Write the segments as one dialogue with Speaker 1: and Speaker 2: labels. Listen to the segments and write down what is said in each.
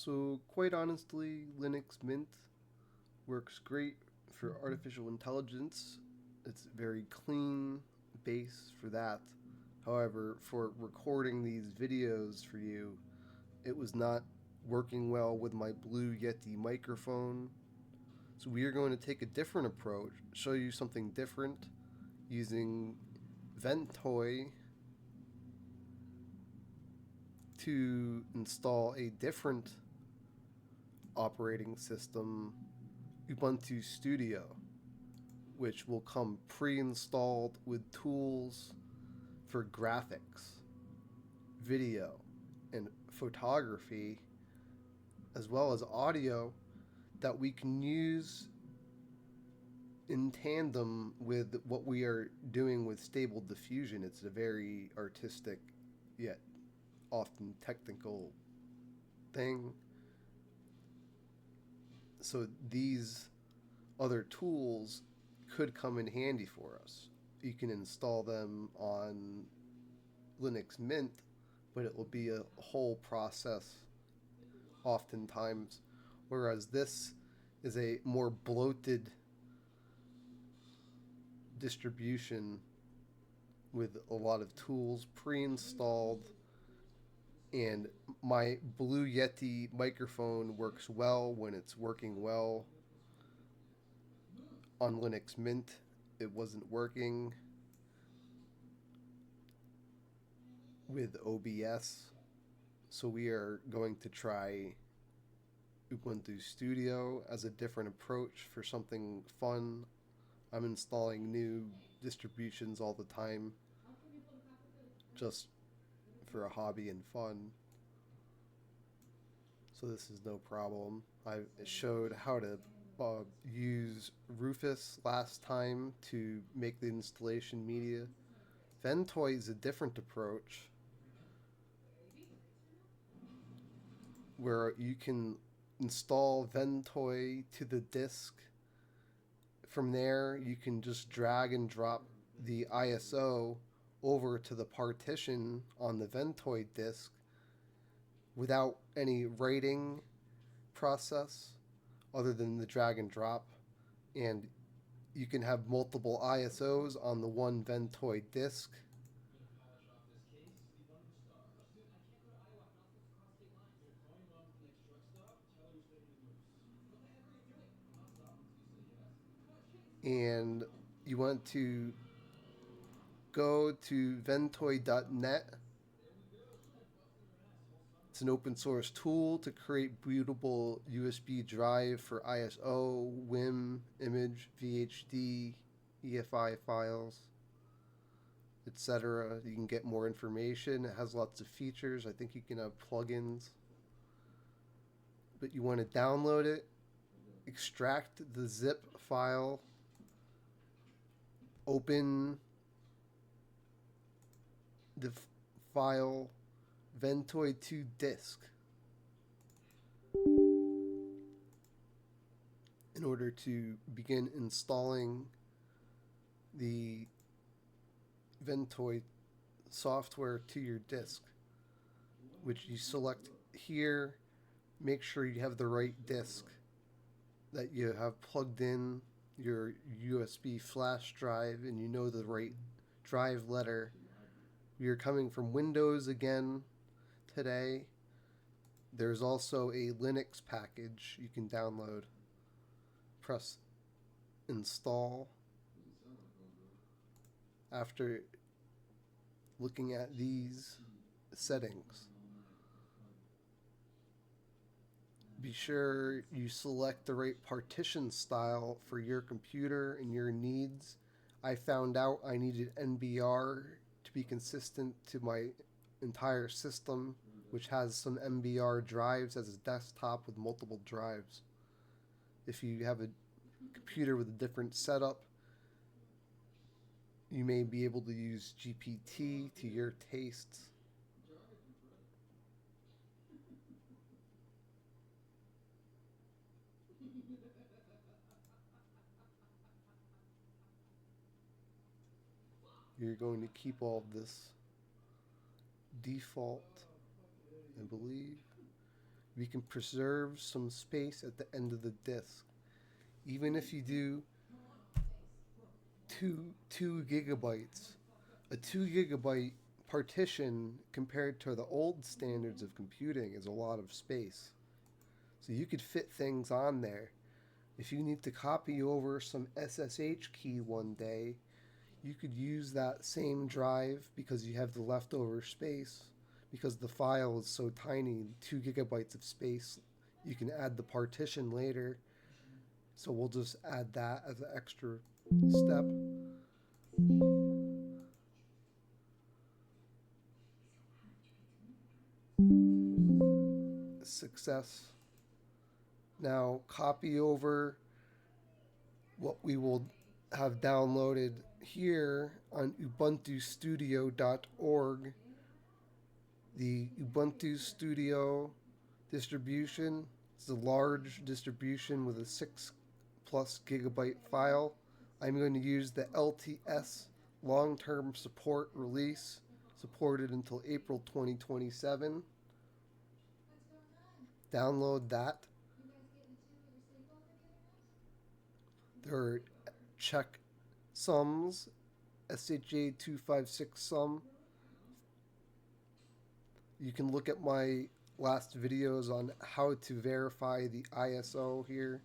Speaker 1: So, quite honestly, Linux Mint works great for artificial intelligence. It's very clean base for that. However, for recording these videos for you, it was not working well with my Blue Yeti microphone. So, we are going to take a different approach, show you something different using Ventoy to install a different operating system, Ubuntu Studio, which will come pre-installed with tools for graphics, video, and photography, as well as audio that we can use in tandem with what we are doing with Stable Diffusion. It's a very artistic yet often technical thing. So these other tools could come in handy for us. You can install them on Linux Mint, but it will be a whole process oftentimes. Whereas this is a more bloated distribution with a lot of tools pre-installed, and my Blue Yeti microphone works well when it's working well. On Linux Mint, it wasn't working with OBS, so we are going to try Ubuntu Studio as a different approach for something fun. I'm installing new distributions all the time just for a hobby and fun. So this is no problem. I showed how to use Rufus last time to make the installation media. Ventoy is a different approach where you can install Ventoy to the disk. From there, you can just drag and drop the ISO over to the partition on the Ventoy disk without any writing process other than the drag and drop. And you can have multiple ISOs on the one Ventoy disk. And you want to go to ventoy.net. It's an open source tool to create bootable USB drive for ISO, WIM, image, VHD, EFI files, etc. You can get more information. It has lots of features. I think you can have plugins. But you want to download it, extract the zip file, open the file Ventoy to disk in order to begin installing the Ventoy software to your disk, which you select here. Make sure you have the right disk, that you have plugged in your USB flash drive, and you know the right drive letter. We are coming from Windows again today. There's also a Linux package you can download. Press install. After looking at these settings, be sure you select the right partition style for your computer and your needs. I found out I needed NBR to be consistent to my entire system, which has some NBR drives as a desktop with multiple drives. If you have a computer with a different setup, you may be able to use GPT to your tastes. You're going to keep all of this default, I believe. we can preserve some space at the end of the disk. Even if you do two gigabytes, a 2 gigabyte partition compared to the old standards of computing is a lot of space. So you could fit things on there. If you need to copy over some SSH key one day, you could use that same drive because you have the leftover space. Because the file is so tiny, 2 gigabytes of space, you can add the partition later. So we'll just add that as an extra step. Success. Now copy over what we will have downloaded here on ubuntustudio.org. The Ubuntu Studio distribution is a large distribution with a 6+ gigabyte file. I'm going to use the LTS long-term support release, supported until April 2027. Download that. There are check sums, SHA-256 sum. You can look at my last videos on how to verify the ISO here.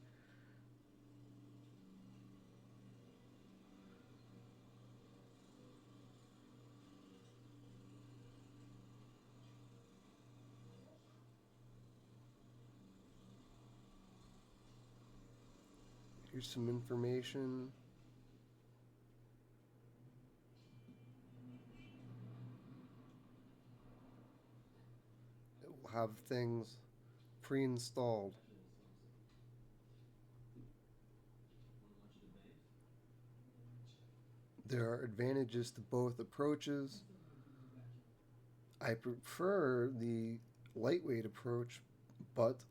Speaker 1: Here's some information. It will have things pre-installed. There are advantages to both approaches. I prefer the lightweight approach, but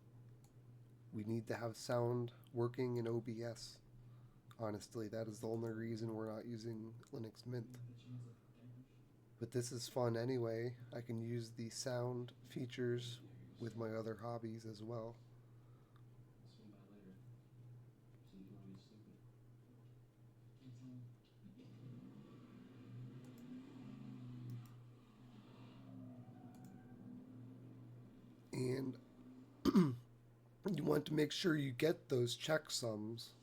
Speaker 1: we need to have sound working in OBS. Honestly, that is the only reason we're not using Linux Mint. But this is fun anyway. I can use the sound features with my other hobbies as well. And you want to make sure you get those checksums.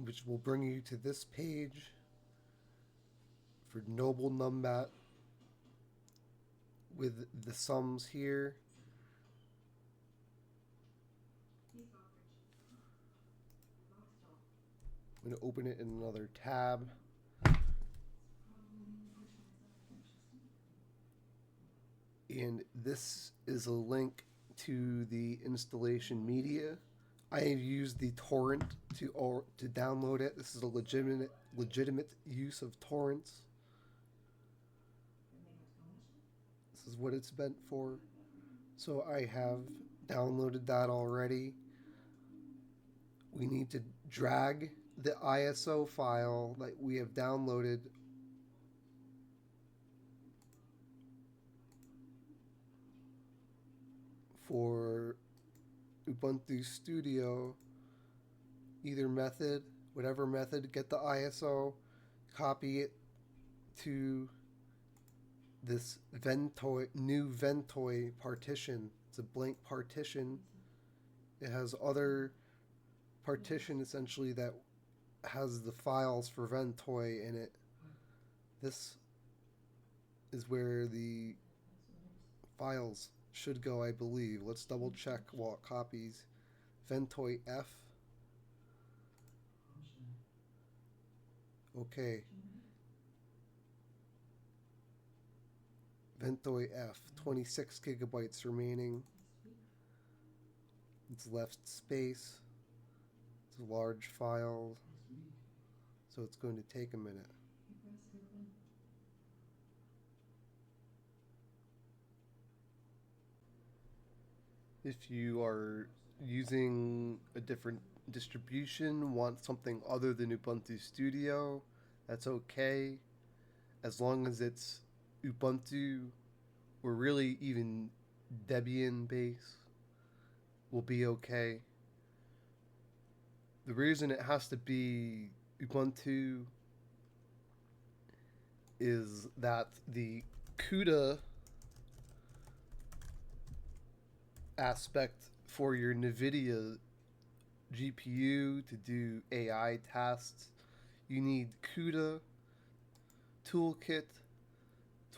Speaker 1: Which will bring you to this page for Noble Numbat with the sums here. I'm going to open it in another tab. And this is a link to the installation media. I have used the torrent to download it. This is a legitimate use of torrents. This is what it's meant for. So I have downloaded that already. We need to drag the ISO file that we have downloaded for Ubuntu Studio, either method, whatever method, get the ISO, copy it to this new Ventoy partition. It's a blank partition. It has other partition essentially that has the files for Ventoy in it. This is where the files should go, I believe. Let's double check while it copies. Ventoy F. Okay. Ventoy F, 26 gigabytes remaining. It's left space. It's a large file, so it's going to take a minute. If you are using a different distribution, want something other than Ubuntu Studio, that's okay. as long as it's Ubuntu or really even Debian base, will be okay. The reason it has to be Ubuntu is that the CUDA aspect for your NVIDIA GPU to do AI tasks, you need CUDA Toolkit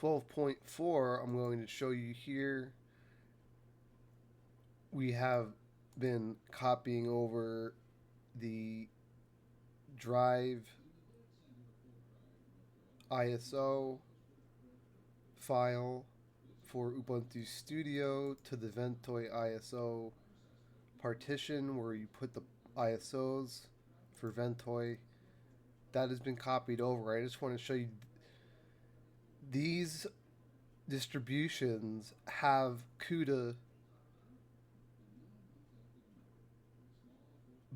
Speaker 1: 12.4. I'm going to show you here. We have been copying over the drive ISO file for Ubuntu Studio to the Ventoy ISO partition where you put the ISOs for Ventoy. That has been copied over. I just want to show you these distributions have CUDA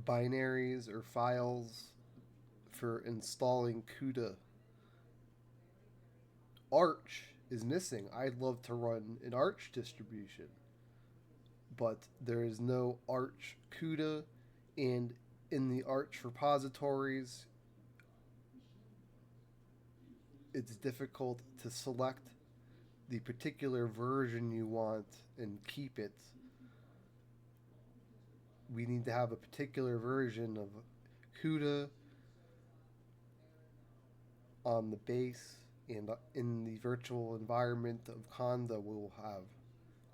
Speaker 1: binaries or files for installing CUDA. Arch is missing. I'd love to run an Arch distribution, but there is no Arch CUDA, and in the Arch repositories, it's difficult to select the particular version you want and keep it. We need to have a particular version of CUDA on the base, and in the virtual environment of Conda we'll have.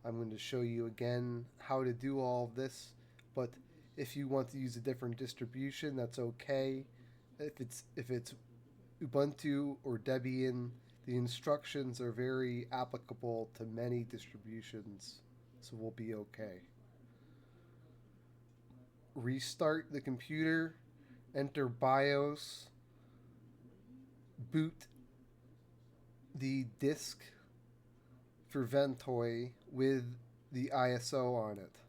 Speaker 1: I'm going to show you again how to do all of this, but if you want to use a different distribution, that's okay. If it's Ubuntu or Debian, the instructions are very applicable to many distributions, so we'll be okay. Restart the computer, enter BIOS, boot the disk for Ventoy with the ISO on it.